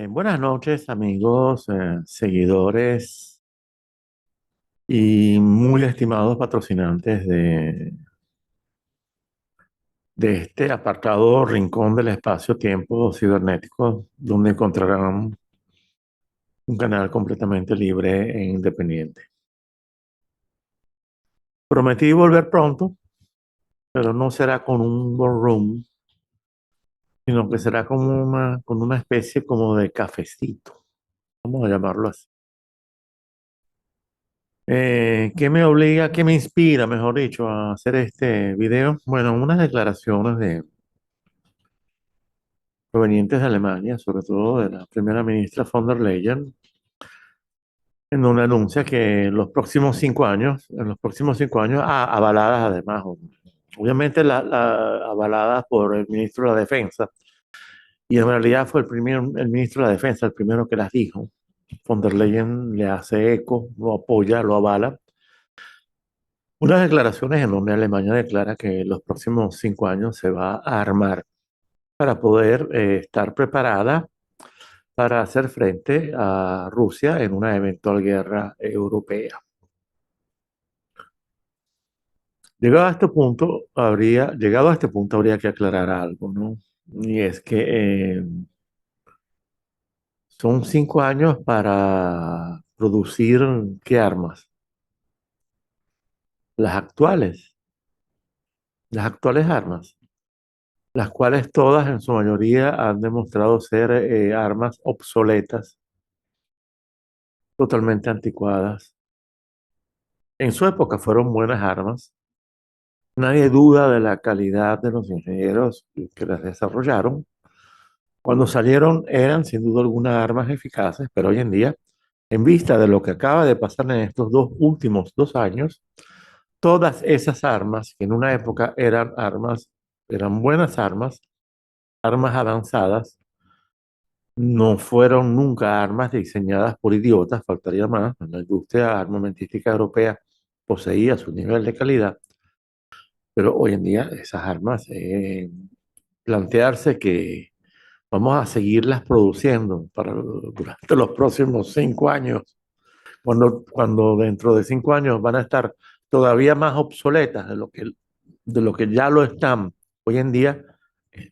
Buenas noches, amigos, seguidores y muy estimados patrocinantes de este apartado rincón del espacio-tiempo cibernético, donde encontrarán un canal completamente libre e independiente. Prometí volver pronto, pero no será con un war room, sino que será como con una especie como de cafecito, vamos a llamarlo así. ¿Qué me obliga, qué me inspira, mejor dicho, a hacer este video? Bueno, unas declaraciones provenientes de Alemania, sobre todo de la primera ministra von der Leyen, en donde anuncia que en los próximos 5 años, avaladas además, obviamente avaladas por el ministro de la Defensa, y en realidad fue el ministro de la Defensa el primero que las dijo. Von der Leyen le hace eco, lo apoya, lo avala. Unas declaraciones en donde Alemania declara que en los próximos 5 años se va a armar para poder estar preparada para hacer frente a Rusia en una eventual guerra europea. Llegado a este punto, habría que aclarar algo, ¿no? Y es que son 5 años para producir, ¿qué armas? Las actuales, las actuales armas, las cuales todas en su mayoría han demostrado ser armas obsoletas, totalmente anticuadas. En su época fueron buenas armas. Nadie duda de la calidad de los ingenieros que las desarrollaron. Cuando salieron eran sin duda algunas armas eficaces, pero hoy en día, en vista de lo que acaba de pasar en estos últimos 2 años, todas esas armas que en una época eran armas, eran buenas armas, armas avanzadas, no fueron nunca armas diseñadas por idiotas, faltaría más. La industria armamentística europea poseía su nivel de calidad, pero hoy en día esas armas, plantearse que vamos a seguirlas produciendo durante los próximos 5 años, cuando dentro de 5 años van a estar todavía más obsoletas de lo que ya lo están hoy en día. eh,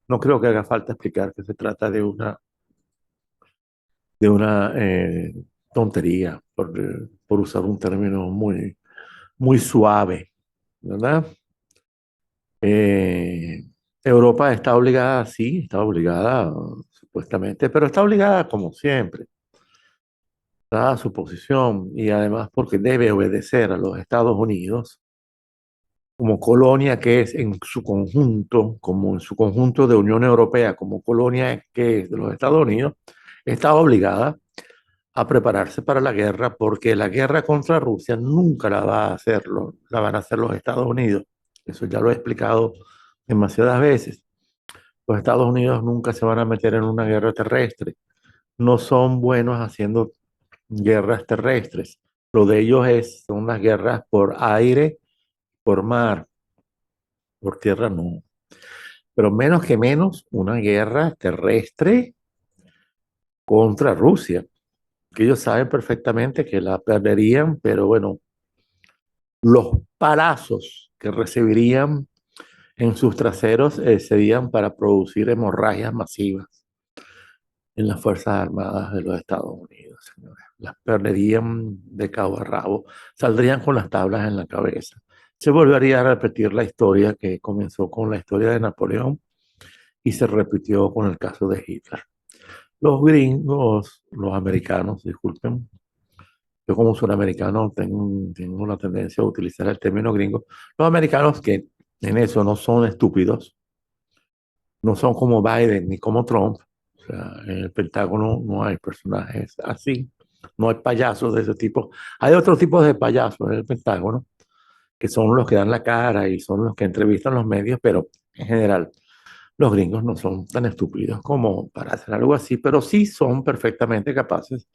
no creo que haga falta explicar que se trata de una tontería, por usar un término muy, muy suave, ¿verdad? Eh, Europa está obligada, sí, está obligada, supuestamente, pero está obligada como siempre, dada su posición y además porque debe obedecer a los Estados Unidos como colonia que es en su conjunto, como en su conjunto de Unión Europea, como colonia que es de los Estados Unidos, está obligada a prepararse para la guerra porque la guerra contra Rusia nunca la va a hacerlo, la van a hacer los Estados Unidos. Eso ya lo he explicado demasiadas veces. Los Estados Unidos nunca se van a meter en una guerra terrestre. No son buenos haciendo guerras terrestres. Lo de ellos son las guerras por aire, por mar, por tierra no. Pero menos que menos una guerra terrestre contra Rusia, que ellos saben perfectamente que la perderían, pero bueno, los palazos que recibirían en sus traseros serían para producir hemorragias masivas en las Fuerzas Armadas de los Estados Unidos, señores. Las perderían de cabo a rabo, saldrían con las tablas en la cabeza. Se volvería a repetir la historia que comenzó con la historia de Napoleón y se repitió con el caso de Hitler. Los gringos, los americanos, disculpen, yo como suramericano tengo la tendencia a utilizar el término gringo, los americanos que en eso no son estúpidos, no son como Biden ni como Trump. O sea, en el Pentágono no hay personajes así, no hay payasos de ese tipo. Hay otros tipos de payasos en el Pentágono, que son los que dan la cara y son los que entrevistan los medios, pero en general los gringos no son tan estúpidos como para hacer algo así, pero sí son perfectamente capaces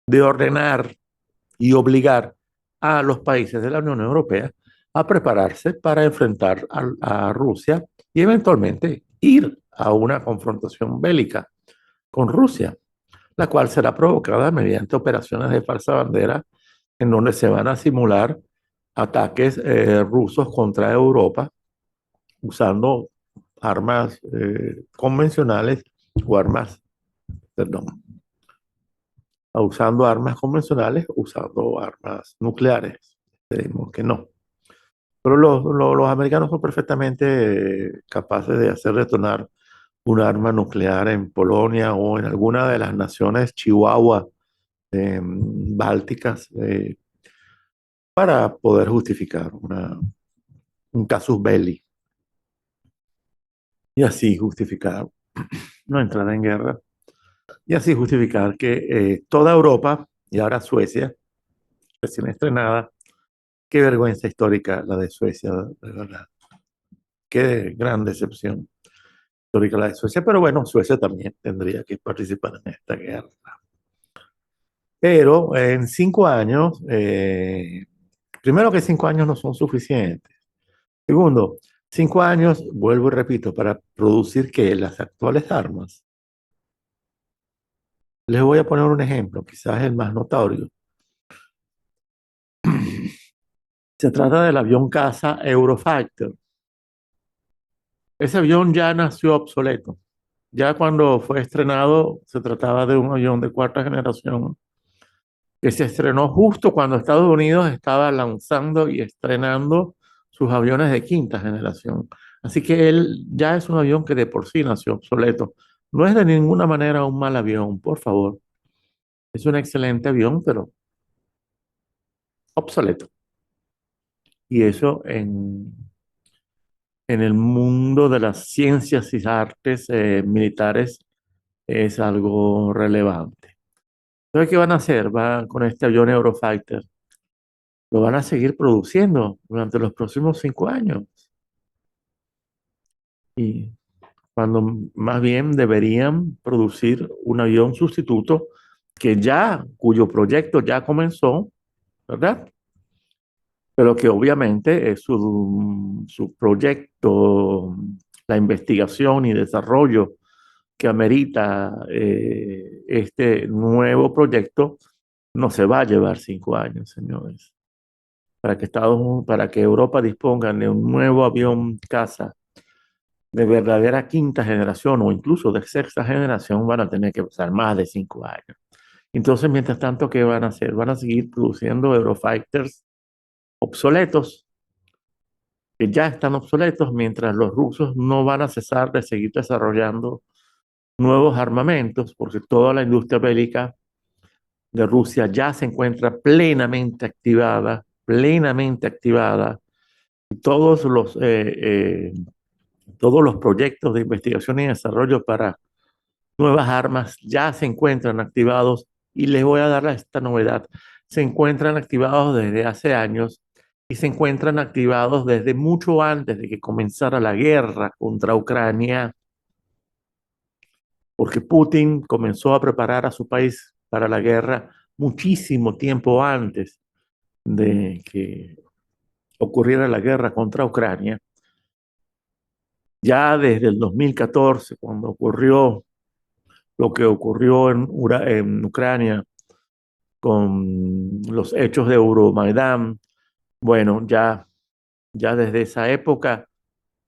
de ordenar y obligar a los países de la Unión Europea a prepararse para enfrentar a Rusia y eventualmente ir a una confrontación bélica con Rusia, la cual será provocada mediante operaciones de falsa bandera en donde se van a simular ataques rusos contra Europa usando armas convencionales o armas, perdón, usando armas convencionales, usando armas nucleares. Esperemos que no. Pero los americanos son perfectamente capaces de hacer detonar un arma nuclear en Polonia o en alguna de las naciones Chihuahua bálticas para poder justificar un casus belli y así justificar no entrar en guerra y así justificar que toda Europa y ahora Suecia, recién estrenada, qué vergüenza histórica la de Suecia, de verdad, qué gran decepción histórica la de Suecia, pero bueno, Suecia también tendría que participar en esta guerra. Pero en 5 años, primero que 5 años no son suficientes. Segundo, 5 años, vuelvo y repito, para producir que las actuales armas. Les voy a poner un ejemplo, quizás el más notorio. Se trata del avión caza Eurofighter. Ese avión ya nació obsoleto. Ya cuando fue estrenado, se trataba de un avión de cuarta generación que se estrenó justo cuando Estados Unidos estaba lanzando y estrenando sus aviones de quinta generación. Así que él ya es un avión que de por sí nació obsoleto. No es de ninguna manera un mal avión, por favor. Es un excelente avión, pero obsoleto. Y eso en el mundo de las ciencias y artes militares es algo relevante. Entonces, ¿qué van a hacer? Con este avión Eurofighter. Lo van a seguir produciendo durante los próximos 5 años. Y cuando más bien deberían producir un avión sustituto cuyo proyecto ya comenzó, ¿verdad? Pero que obviamente es su proyecto, la investigación y desarrollo que amerita este nuevo proyecto, no se va a llevar 5 años, señores. Para que Europa disponga de un nuevo avión caza de verdadera quinta generación o incluso de sexta generación, van a tener que pasar más de 5 años. Entonces, mientras tanto, ¿qué van a hacer? Van a seguir produciendo Eurofighters obsoletos, que ya están obsoletos, mientras los rusos no van a cesar de seguir desarrollando nuevos armamentos, porque toda la industria bélica de Rusia ya se encuentra plenamente activada. Y todos los proyectos de investigación y desarrollo para nuevas armas ya se encuentran activados y les voy a dar esta novedad. Se encuentran activados desde hace años y se encuentran activados desde mucho antes de que comenzara la guerra contra Ucrania, porque Putin comenzó a preparar a su país para la guerra muchísimo tiempo antes de que ocurriera la guerra contra Ucrania. Ya desde el 2014, cuando ocurrió lo que ocurrió en Ucrania con los hechos de Euromaidán, bueno, ya desde esa época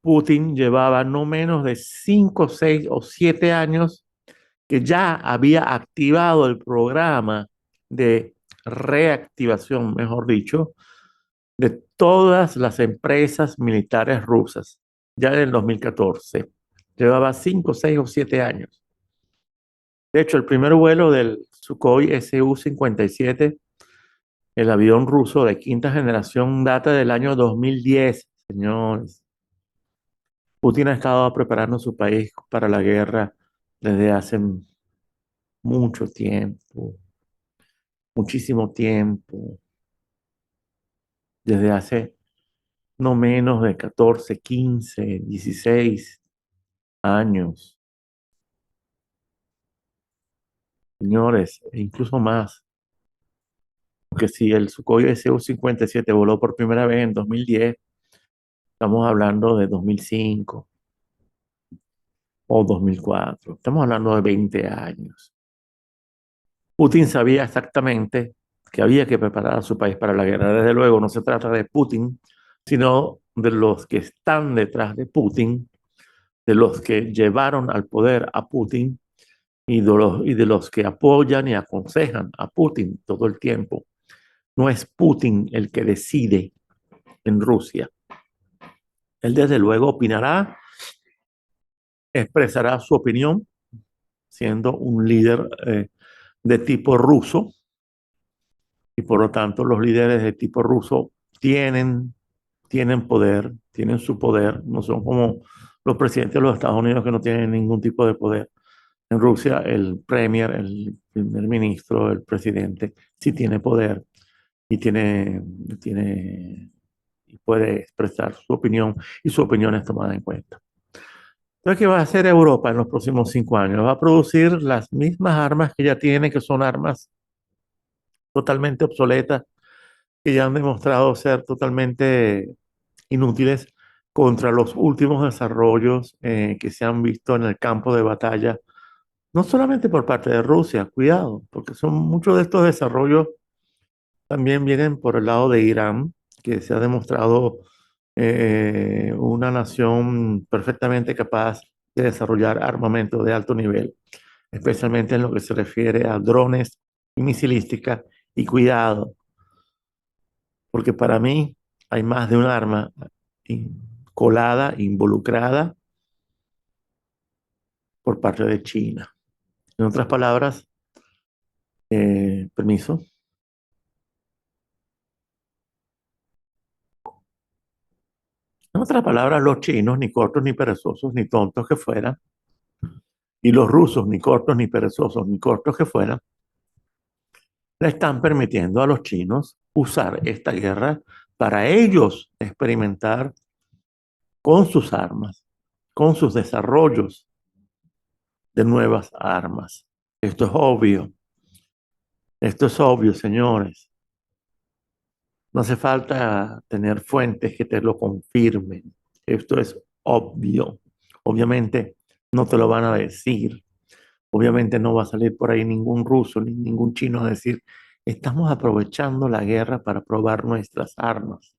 Putin llevaba no menos de 5, 6 o 7 años que ya había activado el programa de reactivación, mejor dicho, de todas las empresas militares rusas, ya en el 2014. Llevaba 5, 6 o 7 años. De hecho, el primer vuelo del Sukhoi Su-57, el avión ruso de quinta generación, data del año 2010, señores. Putin ha estado preparando su país para la guerra desde hace mucho tiempo, muchísimo tiempo, desde hace no menos de 14, 15, 16 años, señores, e incluso más. Porque si el Sukhoi Su-57 voló por primera vez en 2010, estamos hablando de 2005. o 2004. Estamos hablando de 20 años. Putin sabía exactamente que había que preparar a su país para la guerra. Desde luego, no se trata de Putin, sino de los que están detrás de Putin, de los que llevaron al poder a Putin y de los que apoyan y aconsejan a Putin todo el tiempo. No es Putin el que decide en Rusia. Él desde luego opinará, expresará su opinión, siendo un líder de tipo ruso, y por lo tanto los líderes de tipo ruso tienen poder, tienen su poder, no son como los presidentes de los Estados Unidos que no tienen ningún tipo de poder. En Rusia el premier, el primer ministro, el presidente sí tiene poder y tiene y puede expresar su opinión, y su opinión es tomada en cuenta. Entonces, ¿qué va a hacer Europa en los próximos 5 años? Va a producir las mismas armas que ya tiene, que son armas totalmente obsoletas, que ya han demostrado ser totalmente inútiles contra los últimos desarrollos que se han visto en el campo de batalla, no solamente por parte de Rusia, cuidado, porque son muchos de estos desarrollos también vienen por el lado de Irán, que se ha demostrado una nación perfectamente capaz de desarrollar armamento de alto nivel, especialmente en lo que se refiere a drones y misilística. Y cuidado, porque para mí hay más de un arma colada, involucrada por parte de China. En otras palabras, permiso. En otras palabras, los chinos, ni cortos ni perezosos, ni tontos que fueran, y los rusos, ni cortos ni perezosos, ni cortos que fueran, le están permitiendo a los chinos usar esta guerra para ellos experimentar con sus armas, con sus desarrollos de nuevas armas. Esto es obvio, esto es obvio, señores. No hace falta tener fuentes que te lo confirmen. Esto es obvio. Obviamente no te lo van a decir. Obviamente no va a salir por ahí ningún ruso ni ningún chino a decir, estamos aprovechando la guerra para probar nuestras armas.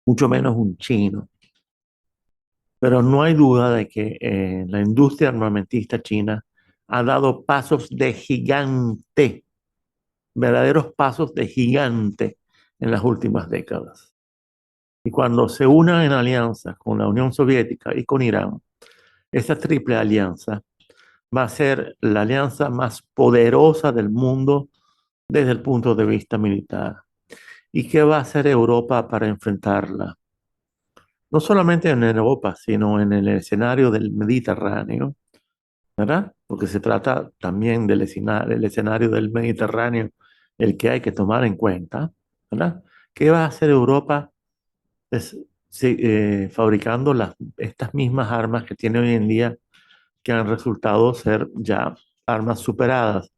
Mucho menos un chino. Pero no hay duda de que la industria armamentista china ha dado pasos de gigante, verdaderos pasos de gigante en las últimas décadas. Y cuando se unan en alianza con la Unión Soviética y con Irán, esa triple alianza va a ser la alianza más poderosa del mundo desde el punto de vista militar. ¿Y qué va a hacer Europa para enfrentarla? No solamente en Europa, sino en el escenario del Mediterráneo, ¿verdad? Porque se trata también del escenario del Mediterráneo, el que hay que tomar en cuenta, ¿verdad? ¿Qué va a hacer Europa? Es, sí, fabricando estas mismas armas que tiene hoy en día, que han resultado ser ya armas superadas.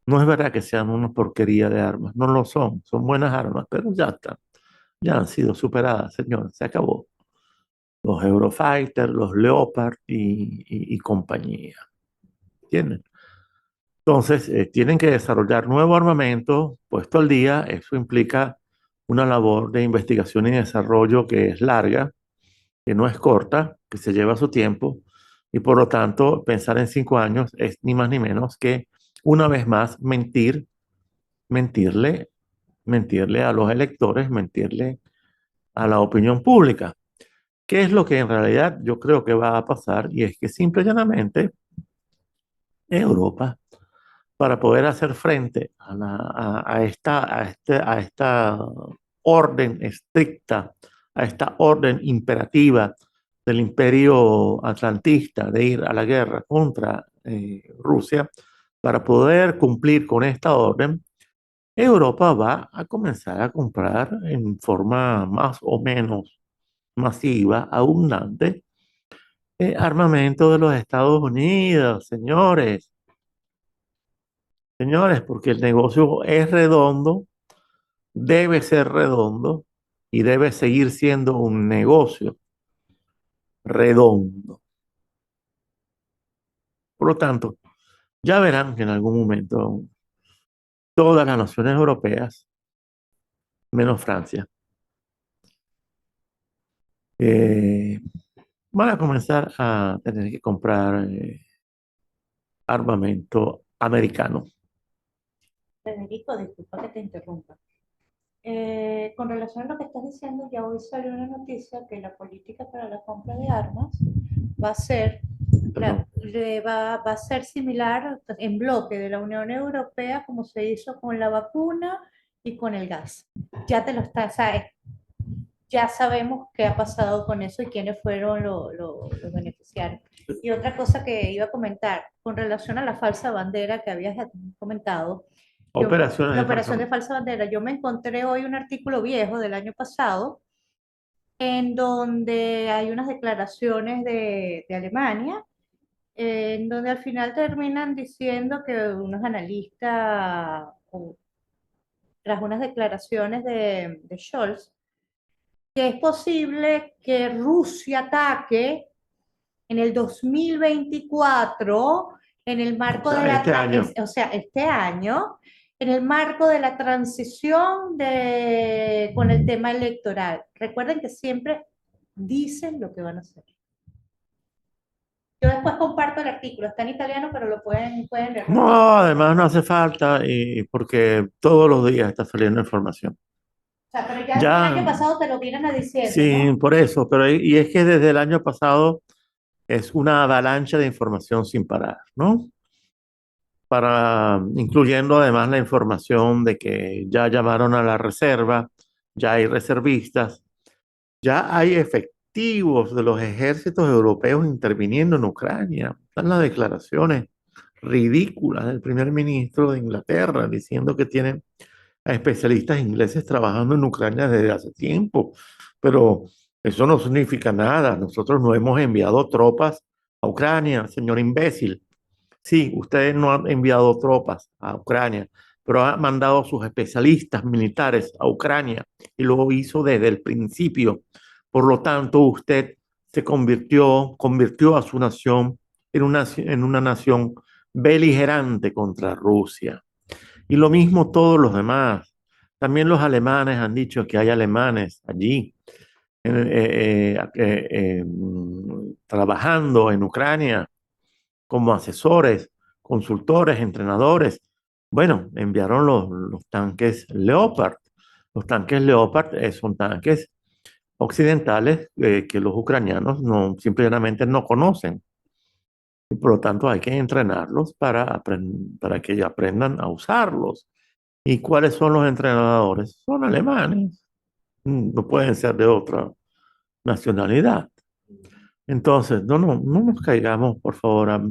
No es verdad que sean una porquería de armas, no lo son, son buenas armas, pero ya están, ya han sido superadas, señores, se acabó. Los Eurofighter, los Leopard y compañía. ¿Entienden? Entonces, tienen que desarrollar nuevo armamento puesto al día. Eso implica una labor de investigación y desarrollo que es larga, que no es corta, que se lleva su tiempo, y por lo tanto pensar en 5 años es ni más ni menos que una vez más mentirle, mentirle a los electores, mentirle a la opinión pública. ¿Qué es lo que en realidad yo creo que va a pasar? Y es que simple y llanamente Europa, para poder hacer frente a esta orden estricta, a esta orden imperativa del imperio atlantista de ir a la guerra contra Rusia, para poder cumplir con esta orden, Europa va a comenzar a comprar en forma más o menos masiva, abundante, armamento de los Estados Unidos, señores. Señores, porque el negocio es redondo, debe ser redondo y debe seguir siendo un negocio redondo. Por lo tanto, ya verán que en algún momento todas las naciones europeas, menos Francia, eh, van a comenzar a tener que comprar armamento americano. Federico, disculpa que te interrumpa. Con relación a lo que estás diciendo, ya hoy salió una noticia que la política para la compra de armas va a ser, Perdón. va a ser similar en bloque de la Unión Europea como se hizo con la vacuna y con el gas. Ya te lo está, sabes, ya sabemos qué ha pasado con eso y quiénes fueron los beneficiarios. Y otra cosa que iba a comentar, con relación a la falsa bandera que habías comentado, Operaciones la de falsa. operación de falsa bandera, yo me encontré hoy un artículo viejo del año pasado en donde hay unas declaraciones de Alemania, en donde al final terminan diciendo que unos analistas, tras unas declaraciones de Scholz, que es posible que Rusia ataque en el 2024 en el O marco de sea, este año. o sea, este año, en el marco de la transición con el tema electoral. Recuerden que siempre dicen lo que van a hacer. Yo después comparto el artículo, está en italiano, pero pueden leer lo que dice. No, además no hace falta y porque todos los días está saliendo información. O sea, pero ya desde el Ya, año pasado te lo vienen a diciendo, sí, ¿no? por eso, pero y es que desde el año pasado es una avalancha de información sin parar, ¿no? Incluyendo además la información de que ya llamaron a la reserva, ya hay reservistas, ya hay efectivos de los ejércitos europeos interviniendo en Ucrania. Están las declaraciones ridículas del primer ministro de Inglaterra diciendo que tienen a especialistas ingleses trabajando en Ucrania desde hace tiempo, pero eso no significa nada. Nosotros no hemos enviado tropas a Ucrania, señor imbécil. Sí, ustedes no han enviado tropas a Ucrania, pero ha mandado a sus especialistas militares a Ucrania y lo hizo desde el principio. Por lo tanto, usted convirtió a su nación en una nación beligerante contra Rusia. Y lo mismo todos los demás. También los alemanes han dicho que hay alemanes allí trabajando en Ucrania como asesores, consultores, entrenadores. Bueno, enviaron los tanques Leopard. Los tanques Leopard son tanques occidentales que los ucranianos no, simplemente no conocen. Y por lo tanto hay que entrenarlos para que aprendan a usarlos. ¿Y cuáles son los entrenadores? Son alemanes. No pueden ser de otra nacionalidad. Entonces, no nos caigamos, por favor,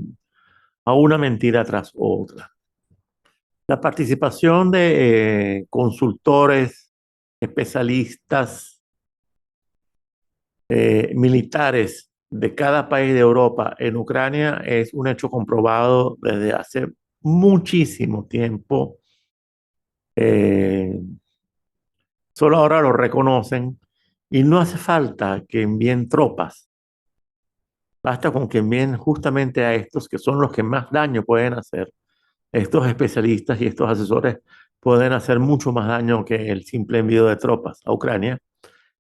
a una mentira tras otra. La participación de consultores, especialistas, militares de cada país de Europa en Ucrania es un hecho comprobado desde hace muchísimo tiempo. Eh, Solo ahora lo reconocen y no hace falta que envíen tropas. Basta con que envíen justamente a estos que son los que más daño pueden hacer. Estos especialistas y estos asesores pueden hacer mucho más daño que el simple envío de tropas a Ucrania.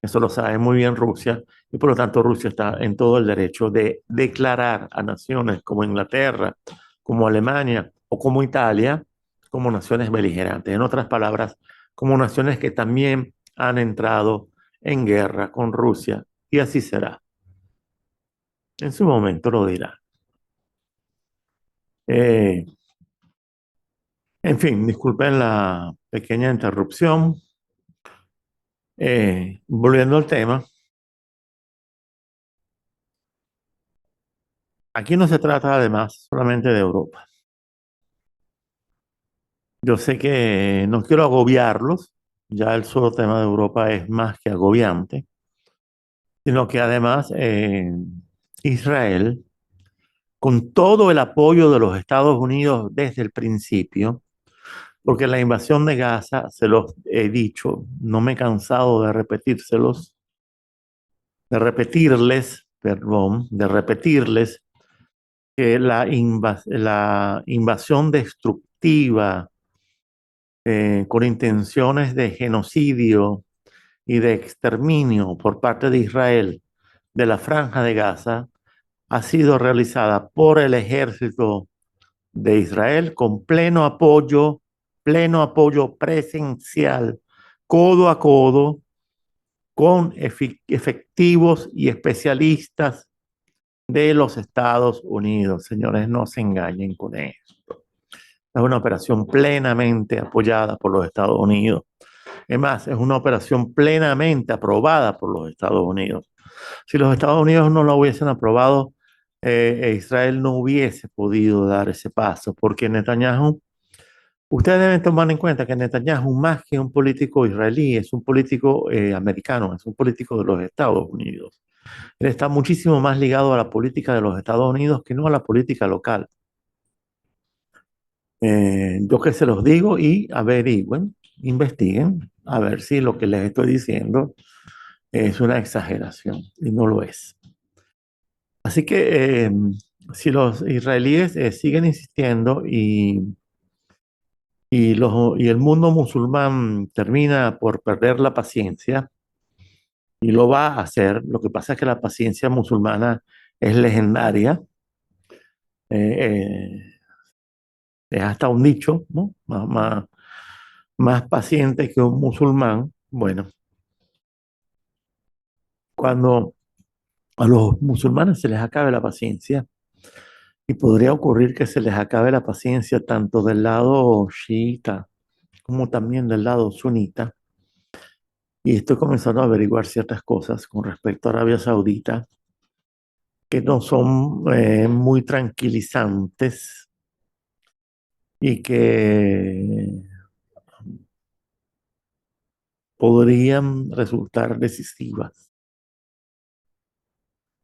Eso lo sabe muy bien Rusia y por lo tanto Rusia está en todo el derecho de declarar a naciones como Inglaterra, como Alemania o como Italia como naciones beligerantes. En otras palabras, como naciones que también han entrado en guerra con Rusia y así será. En su momento lo dirá. Eh, en fin, disculpen la pequeña interrupción. Volviendo al tema, aquí no se trata además solamente de Europa. Yo sé que no quiero agobiarlos, ya el solo tema de Europa es más que agobiante, sino que además Israel, con todo el apoyo de los Estados Unidos desde el principio, porque la invasión de Gaza, se los he dicho, no me he cansado de repetírselos, de repetirles, perdón, de repetirles que la invasión destructiva con intenciones de genocidio y de exterminio por parte de Israel de la Franja de Gaza ha sido realizada por el ejército de Israel con pleno apoyo presencial, codo a codo, con efectivos y especialistas de los Estados Unidos. Señores, no se engañen con esto. Es una operación plenamente apoyada por los Estados Unidos. Es más, es una operación plenamente aprobada por los Estados Unidos. Si los Estados Unidos no lo hubiesen aprobado, Israel no hubiese podido dar ese paso, porque Netanyahu, ustedes deben tomar en cuenta que Netanyahu, más que un político israelí, es un político americano, es un político de los Estados Unidos. Él está muchísimo más ligado a la política de los Estados Unidos que no a la política local. Yo que se los digo y averigüen, investiguen, a ver si lo que les estoy diciendo es una exageración y no lo es. Así que si los israelíes siguen insistiendo y el mundo musulmán termina por perder la paciencia, y lo va a hacer, lo que pasa es que la paciencia musulmana es legendaria, eh, es hasta un dicho, ¿no? Más paciente que un musulmán. Bueno, cuando a los musulmanes se les acabe la paciencia, y podría ocurrir que se les acabe la paciencia tanto del lado chiita como también del lado sunita, y estoy comenzando a averiguar ciertas cosas con respecto a Arabia Saudita que no son muy tranquilizantes y que podrían resultar decisivas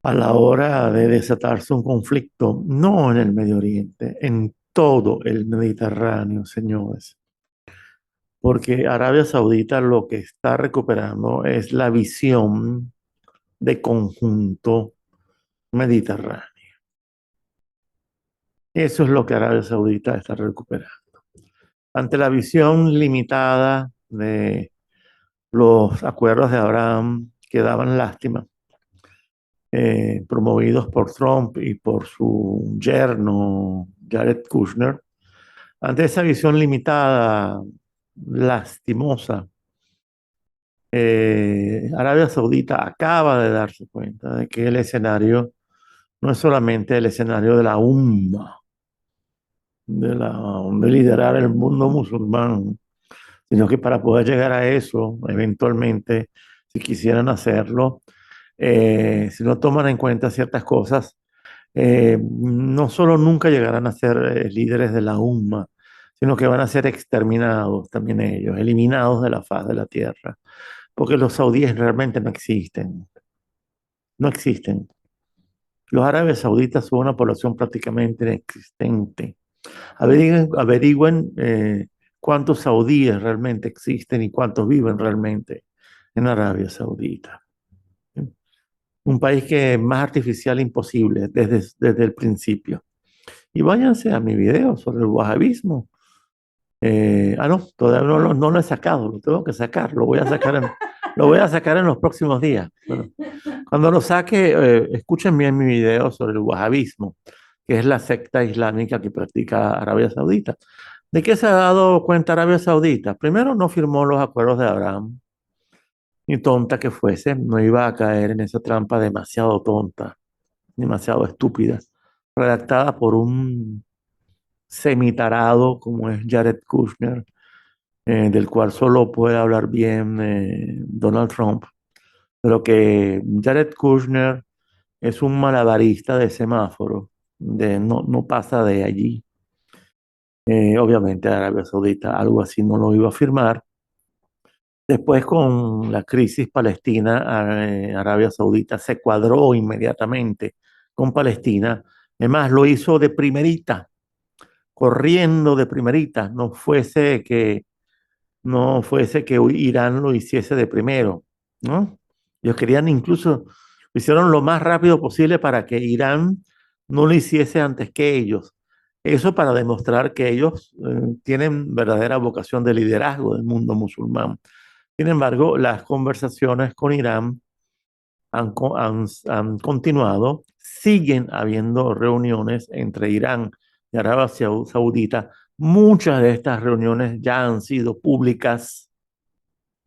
a la hora de desatarse un conflicto, no en el Medio Oriente, en todo el Mediterráneo, señores. Porque Arabia Saudita lo que está recuperando es la visión de conjunto mediterráneo. Eso es lo que Arabia Saudita está recuperando. Ante la visión limitada de los acuerdos de Abraham que daban lástima, promovidos por Trump y por su yerno Jared Kushner, ante esa visión limitada, lastimosa, Arabia Saudita acaba de darse cuenta de que el escenario no es solamente el escenario de la umma, de liderar el mundo musulmán, sino que para poder llegar a eso, eventualmente, si quisieran hacerlo, si no toman en cuenta ciertas cosas, no solo nunca llegarán a ser líderes de la umma, sino que van a ser exterminados también ellos, eliminados de la faz de la tierra, porque los saudíes realmente no existen, no existen. Los árabes sauditas son una población prácticamente inexistente. Averigüen cuántos saudíes realmente existen y cuántos viven realmente en Arabia Saudita. Un país que es más artificial imposible desde el principio. Y váyanse a mi video sobre el wahabismo. No, todavía no lo he sacado, lo tengo que sacar, lo voy a sacar en los próximos días. Bueno, cuando lo saque, escuchen bien mi video sobre el wahabismo, que es la secta islámica que practica Arabia Saudita. ¿De qué se ha dado cuenta Arabia Saudita? Primero, no firmó los acuerdos de Abraham, ni tonta que fuese, no iba a caer en esa trampa demasiado tonta, demasiado estúpida, redactada por un semitarado como es Jared Kushner, del cual solo puede hablar bien Donald Trump, pero que Jared Kushner es un malabarista de semáforo, no pasa de allí. Obviamente Arabia Saudita algo así no lo iba a firmar. Después con la crisis palestina, Arabia Saudita se cuadró inmediatamente con Palestina. Además, lo hizo de primerita, corriendo de primerita, no fuese que Irán lo hiciese de primero, ¿no? Ellos querían incluso, lo hicieron lo más rápido posible para que Irán no lo hiciese antes que ellos. Eso para demostrar que ellos tienen verdadera vocación de liderazgo del mundo musulmán. Sin embargo, las conversaciones con Irán han continuado, siguen habiendo reuniones entre Irán y Arabia Saudita. Muchas de estas reuniones ya han sido públicas,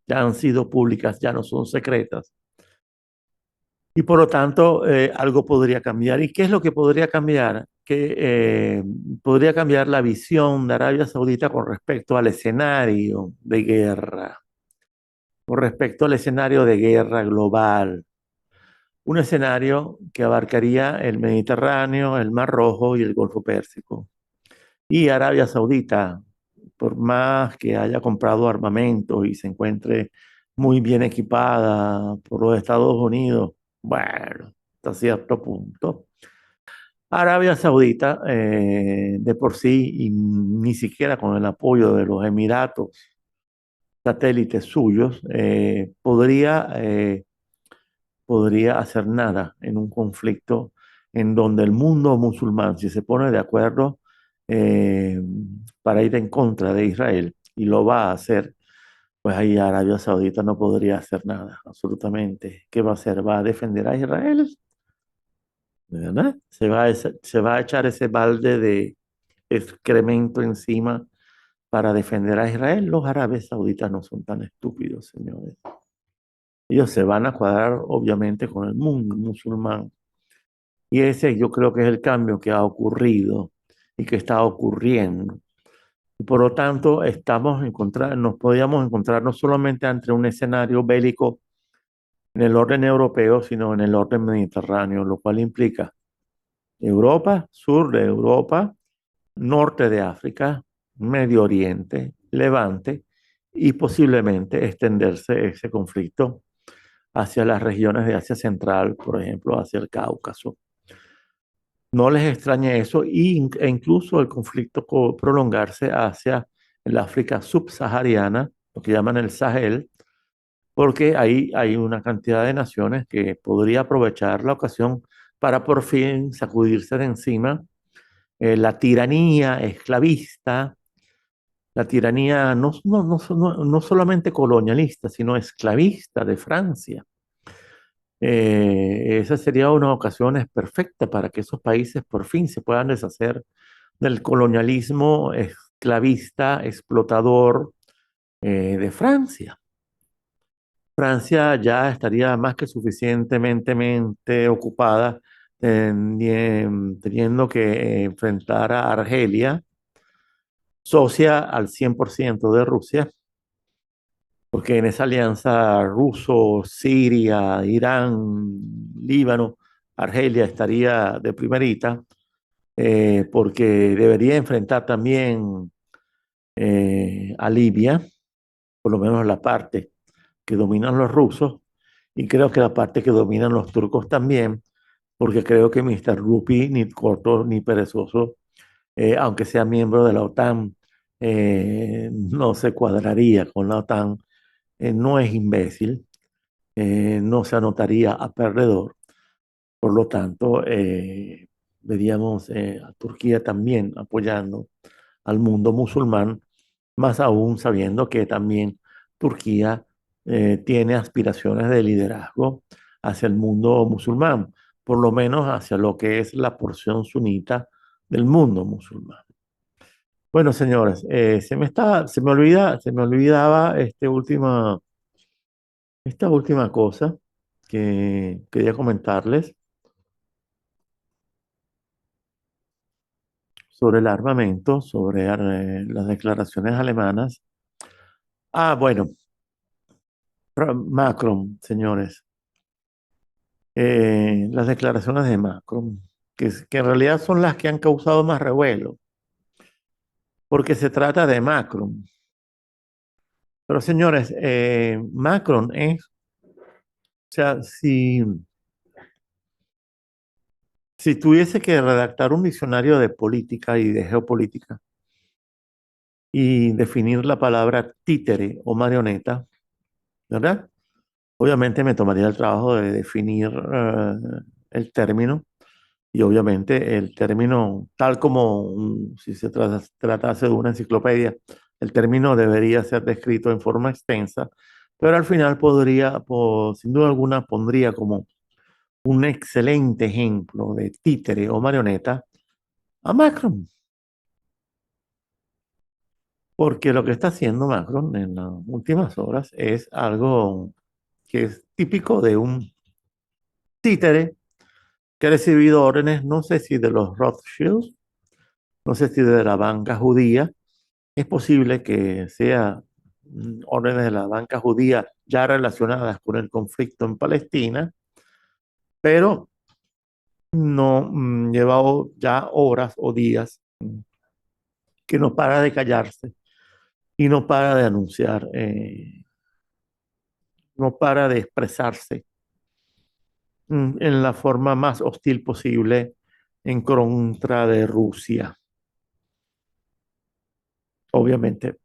ya no son secretas. Y por lo tanto, algo podría cambiar. ¿Y qué es lo que podría cambiar? Que podría cambiar la visión de Arabia Saudita con respecto al escenario de guerra, con respecto al escenario de guerra global. Un escenario que abarcaría el Mediterráneo, el Mar Rojo y el Golfo Pérsico. Y Arabia Saudita, por más que haya comprado armamento y se encuentre muy bien equipada por los Estados Unidos, bueno, hasta cierto punto. Arabia Saudita, de por sí, y ni siquiera con el apoyo de los Emiratos satélites suyos, podría hacer nada en un conflicto en donde el mundo musulmán, si se pone de acuerdo eh, para ir en contra de Israel, y lo va a hacer, pues ahí Arabia Saudita no podría hacer nada, absolutamente. ¿Qué va a hacer? ¿Va a defender a Israel? ¿Verdad? Se va a echar ese balde de excremento encima para defender a Israel. Los árabes sauditas no son tan estúpidos, señores. Ellos se van a cuadrar, obviamente, con el mundo musulmán. Y ese yo creo que es el cambio que ha ocurrido y que está ocurriendo. Y por lo tanto, nos podíamos encontrar no solamente ante un escenario bélico en el orden europeo, sino en el orden mediterráneo, lo cual implica Europa, sur de Europa, norte de África, Medio Oriente, Levante y posiblemente extenderse ese conflicto hacia las regiones de Asia Central, por ejemplo, hacia el Cáucaso. No les extrañe eso e incluso el conflicto prolongarse hacia el África subsahariana, lo que llaman el Sahel, porque ahí hay una cantidad de naciones que podría aprovechar la ocasión para por fin sacudirse de encima la tiranía esclavista, la tiranía no solamente colonialista, sino esclavista de Francia. Esa sería una ocasión perfecta para que esos países por fin se puedan deshacer del colonialismo esclavista, explotador de Francia. Francia ya estaría más que suficientemente ocupada teniendo que enfrentar a Argelia, socia al 100% de Rusia, porque en esa alianza ruso, Siria, Irán, Líbano, Argelia estaría de primerita, porque debería enfrentar también a Libia, por lo menos la parte que dominan los rusos, y creo que la parte que dominan los turcos también, porque creo que Mr. Rupi, ni corto ni perezoso, aunque sea miembro de la OTAN, no se cuadraría con la OTAN, no es imbécil, no se anotaría a perdedor. Por lo tanto, veríamos a Turquía también apoyando al mundo musulmán, más aún sabiendo que también Turquía tiene aspiraciones de liderazgo hacia el mundo musulmán, por lo menos hacia lo que es la porción sunita del mundo musulmán. Bueno, señores, se me olvidaba esta última cosa que quería comentarles sobre el armamento, sobre las declaraciones alemanas. Ah, bueno, Macron, señores, las declaraciones de Macron, que en realidad son las que han causado más revuelo, porque se trata de Macron. Pero señores, Macron es, o sea, si tuviese que redactar un diccionario de política y de geopolítica y definir la palabra títere o marioneta, ¿verdad? Obviamente me tomaría el trabajo de definir el término Y obviamente el término, tal como si se tratase de una enciclopedia, el término debería ser descrito en forma extensa, pero al final podría, sin duda alguna, pondría como un excelente ejemplo de títere o marioneta a Macron, porque lo que está haciendo Macron en las últimas horas es algo que es típico de un títere que ha recibido órdenes, no sé si de los Rothschilds, no sé si de la banca judía. Es posible que sea órdenes de la banca judía ya relacionadas con el conflicto en Palestina, pero no lleva ya horas o días que no para de callarse y no para de anunciar, no para de expresarse en la forma más hostil posible en contra de Rusia. Obviamente,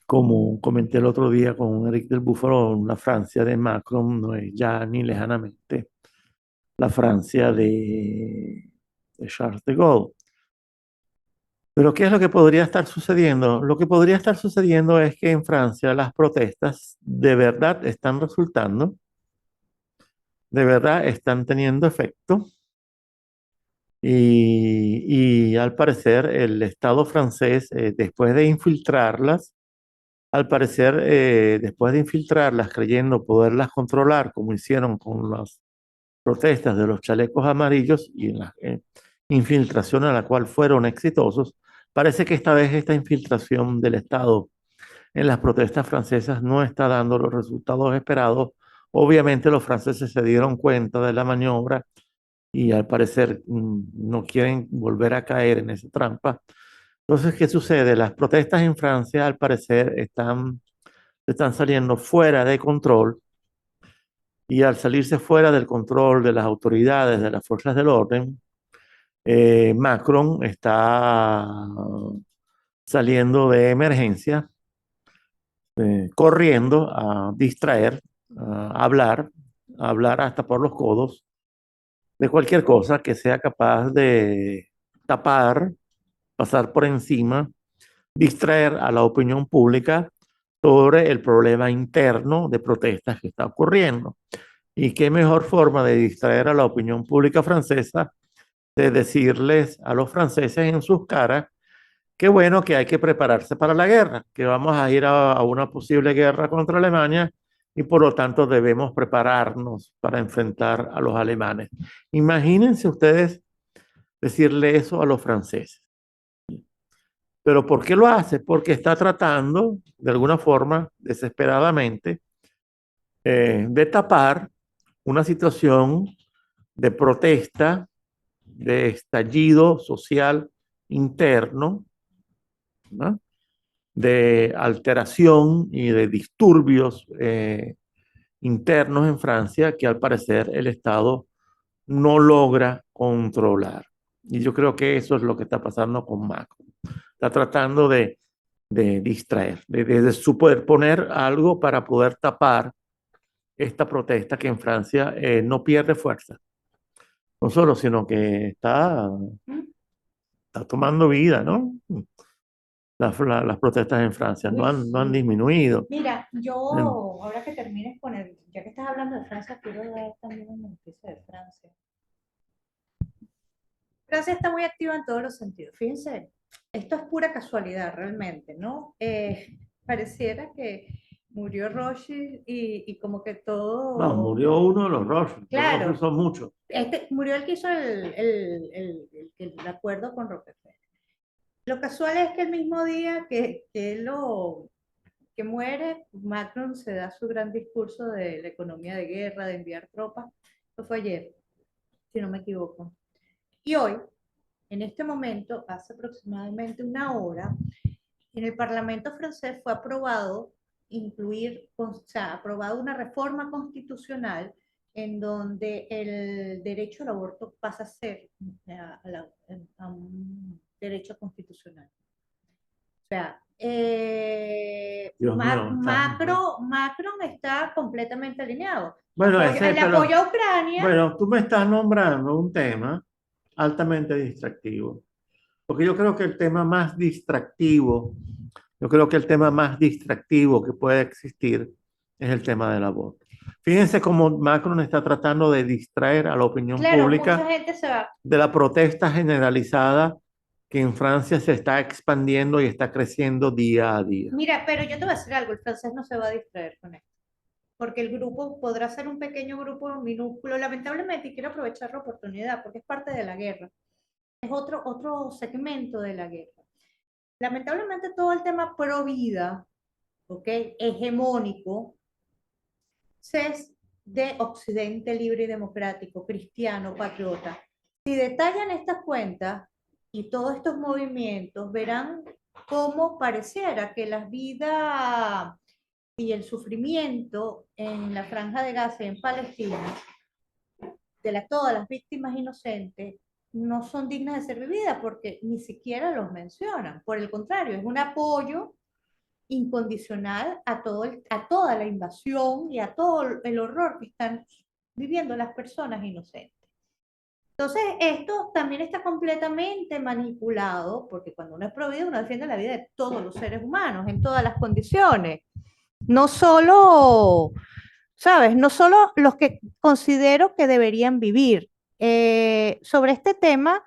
como comenté el otro día con Eric del Búfalo, la Francia de Macron no es ya ni lejanamente la Francia de Charles de Gaulle. Pero ¿qué es lo que podría estar sucediendo? Lo que podría estar sucediendo es que en Francia las protestas de verdad están resultando, de verdad están teniendo efecto y al parecer el Estado francés, después de infiltrarlas, al parecer, después de infiltrarlas creyendo poderlas controlar, como hicieron con las protestas de los chalecos amarillos y en la infiltración a la cual fueron exitosos, parece que esta vez esta infiltración del Estado en las protestas francesas no está dando los resultados esperados. Obviamente los franceses se dieron cuenta de la maniobra y al parecer no quieren volver a caer en esa trampa. Entonces, ¿qué sucede? Las protestas en Francia al parecer están saliendo fuera de control y al salirse fuera del control de las autoridades, de las fuerzas del orden, Macron está saliendo de emergencia, corriendo a distraer, a hablar hasta por los codos de cualquier cosa que sea capaz de tapar, pasar por encima, distraer a la opinión pública sobre el problema interno de protestas que está ocurriendo. Y qué mejor forma de distraer a la opinión pública francesa de decirles a los franceses en sus caras que bueno, que hay que prepararse para la guerra, que vamos a ir a una posible guerra contra Alemania y por lo tanto debemos prepararnos para enfrentar a los alemanes. Imagínense ustedes decirle eso a los franceses. Pero ¿por qué lo hace? Porque está tratando, de alguna forma, desesperadamente, de tapar una situación de protesta, de estallido social interno, ¿no? De alteración y de disturbios internos en Francia que al parecer el Estado no logra controlar. Y yo creo que eso es lo que está pasando con Macron. Está tratando de distraer, de superponer algo para poder tapar esta protesta que en Francia no pierde fuerza. No solo, sino que está tomando vida, ¿no? Las protestas en Francia Uy, no han sí. disminuido. Mira, En- yo, ahora que termines con el, ya que estás hablando de Francia, quiero dar también una noticia de Francia. Francia está muy activa en todos los sentidos. Fíjense, esto es pura casualidad realmente, ¿no? Pareciera que murió Rothschild y como que no, todo, murió uno de los Rothschild claro, son muchos. murió el que hizo el acuerdo con Rockefeller. Lo casual es que el mismo día que muere, Macron se da su gran discurso de la economía de guerra, de enviar tropas. Eso fue ayer, si no me equivoco. Y hoy, en este momento, hace aproximadamente una hora, en el Parlamento francés fue aprobado o sea, aprobado una reforma constitucional en donde el derecho al aborto pasa a ser a un derecho constitucional. O sea, Dios mío, Macron está completamente alineado. Bueno, El apoyo a Ucrania. bueno, tú me estás nombrando un tema altamente distractivo, porque yo creo que el tema más distractivo, yo creo que el tema más distractivo que puede existir es el tema del aborto. Fíjense cómo Macron está tratando de distraer a la opinión Claro, mucha pública gente se va. de la protesta generalizada que en Francia se está expandiendo y está creciendo día a día. Mira, pero yo te voy a decir algo, el francés no se va a distraer con esto, porque el grupo podrá ser un pequeño grupo minúsculo, lamentablemente, y quiero aprovechar la oportunidad, porque es parte de la guerra, es otro segmento de la guerra. Lamentablemente todo el tema pro vida, ¿ok? Hegemónico, CES de Occidente libre y democrático, cristiano, patriota. Si detallan estas cuentas y todos estos movimientos, verán cómo pareciera que las vidas y el sufrimiento en la Franja de Gaza y en Palestina, todas las víctimas inocentes, no son dignas de ser vividas porque ni siquiera los mencionan. Por el contrario, es un apoyo incondicional a toda la invasión y a todo el horror que están viviendo las personas inocentes. Entonces, esto también está completamente manipulado, porque cuando uno es pro vida, uno defiende la vida de todos los seres humanos, en todas las condiciones. No solo, ¿sabes? No solo los que considero que deberían vivir. Sobre este tema,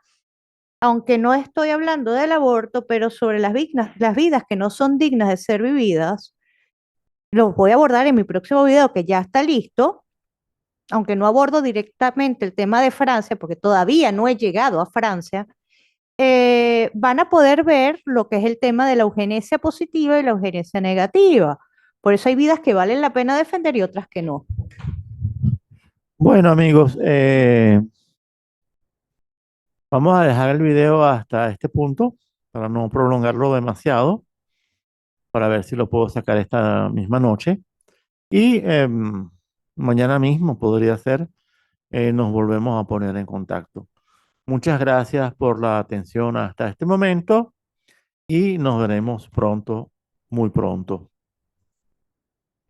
aunque no estoy hablando del aborto, pero sobre las vidas que no son dignas de ser vividas, los voy a abordar en mi próximo video que ya está listo, aunque no abordo directamente el tema de Francia, porque todavía no he llegado a Francia. Van a poder ver lo que es el tema de la eugenesia positiva y la eugenesia negativa. Por eso hay vidas que valen la pena defender y otras que no. Bueno, amigos, vamos a dejar el video hasta este punto para no prolongarlo demasiado, para ver si lo puedo sacar esta misma noche. Y mañana mismo podría ser, nos volvemos a poner en contacto. Muchas gracias por la atención hasta este momento y nos veremos pronto, muy pronto.